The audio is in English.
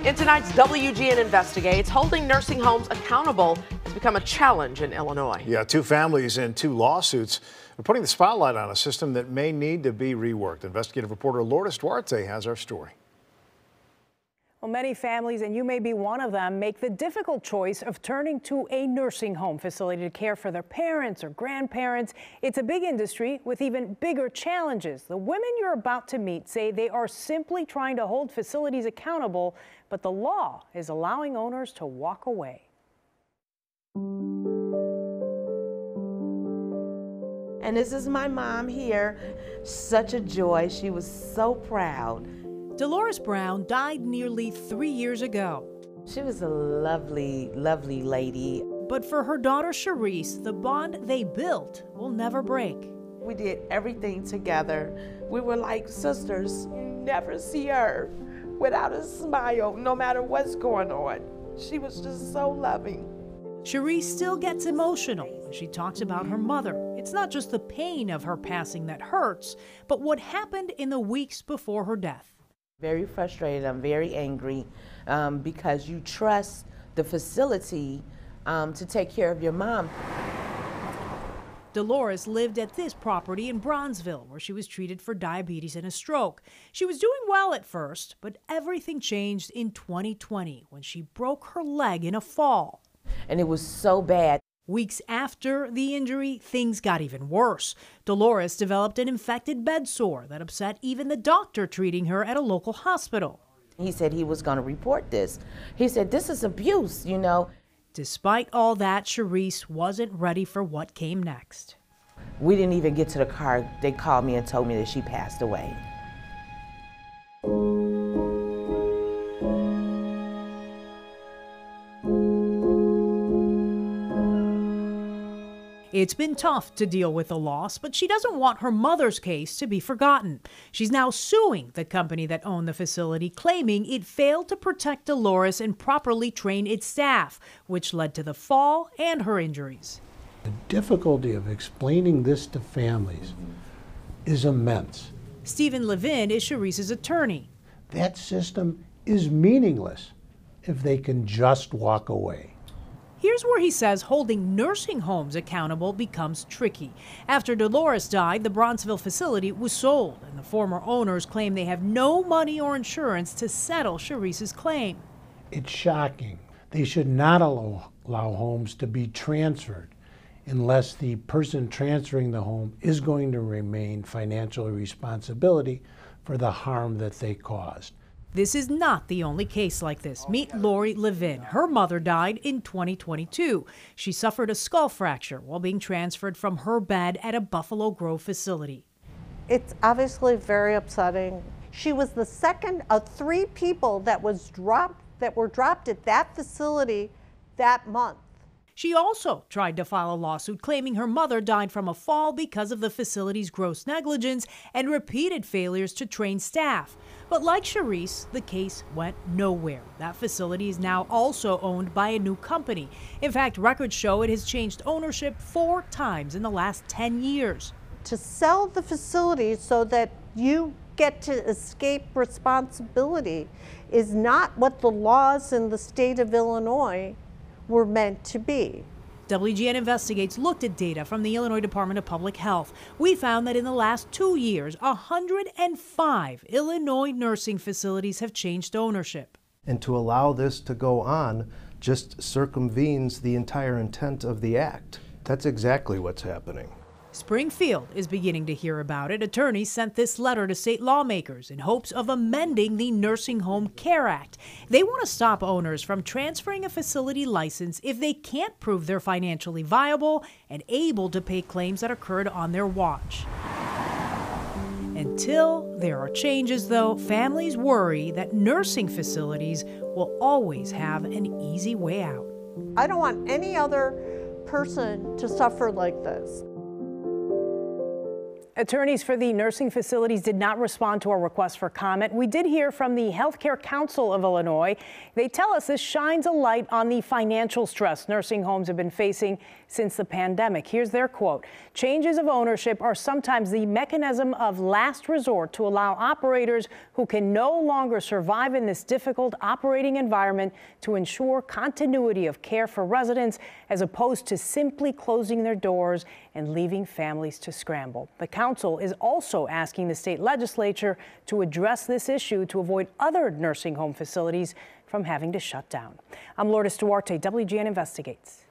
In tonight's WGN Investigates, holding nursing homes accountable has become a challenge in Illinois. Yeah, two families and two lawsuits are putting the spotlight on a system that may need to be reworked. Investigative reporter Lourdes Duarte has our story. Well, many families, and you may be one of them, make the difficult choice of turning to a nursing home facility to care for their parents or grandparents. It's a big industry with even bigger challenges. The women you're about to meet say they are simply trying to hold facilities accountable, but the law is allowing owners to walk away. And this is my mom here. Such a joy. She was so proud. Dolores Brown died nearly 3 years ago. She was a lovely, lovely lady. But for her daughter Cherise, the bond they built will never break. We did everything together. We were like sisters. You never see her without a smile, no matter what's going on. She was just so loving. Cherise still gets emotional when she talks about her mother. It's not just the pain of her passing that hurts, but what happened in the weeks before her death. Very frustrated, I'm very angry because you trust the facility to take care of your mom. Dolores lived at this property in Bronzeville, where she was treated for diabetes and a stroke. She was doing well at first, but everything changed in 2020 when she broke her leg in a fall. And it was so bad. Weeks after the injury, things got even worse. Dolores developed an infected bed sore that upset even the doctor treating her at a local hospital. He said he was going to report this. He said, this is abuse, you know. Despite all that, Cherise wasn't ready for what came next. We didn't even get to the car. They called me and told me that she passed away. It's been tough to deal with the loss, but she doesn't want her mother's case to be forgotten. She's now suing the company that owned the facility, claiming it failed to protect Dolores and properly train its staff, which led to the fall and her injuries. The difficulty of explaining this to families is immense. Stephen Levin is Cherise's attorney. That system is meaningless if they can just walk away. Here's where he says holding nursing homes accountable becomes tricky. After Dolores died, the Bronzeville facility was sold, and the former owners claim they have no money or insurance to settle Cherise's claim. It's shocking. They should not allow homes to be transferred unless the person transferring the home is going to remain financially responsible for the harm that they caused. This is not the only case like this. Meet Lori Levin. Her mother died in 2022. She suffered a skull fracture while being transferred from her bed at a Buffalo Grove facility. It's obviously very upsetting. She was the second of 3 people that were dropped at that facility that month. She also tried to file a lawsuit claiming her mother died from a fall because of the facility's gross negligence and repeated failures to train staff. But like Cherise, the case went nowhere. That facility is now also owned by a new company. In fact, records show it has changed ownership 4 times in the last 10 years. To sell the facility so that you get to escape responsibility is not what the laws in the state of Illinois were meant to be. WGN Investigates looked at data from the Illinois Department of Public Health. We found that in the last 2 years, 105 Illinois nursing facilities have changed ownership. And to allow this to go on just circumvenes the entire intent of the act. That's exactly what's happening. Springfield is beginning to hear about it. Attorneys sent this letter to state lawmakers in hopes of amending the Nursing Home Care Act. They want to stop owners from transferring a facility license if they can't prove they're financially viable and able to pay claims that occurred on their watch. Until there are changes, though, families worry that nursing facilities will always have an easy way out. I don't want any other person to suffer like this. Attorneys for the nursing facilities did not respond to our request for comment. We did hear from the Healthcare Council of Illinois. They tell us this shines a light on the financial stress nursing homes have been facing since the pandemic. Here's their quote. Changes of ownership are sometimes the mechanism of last resort to allow operators who can no longer survive in this difficult operating environment to ensure continuity of care for residents, as opposed to simply closing their doors and leaving families to scramble. The council is also asking the state legislature to address this issue to avoid other nursing home facilities from having to shut down. I'm Lourdes Duarte, WGN Investigates.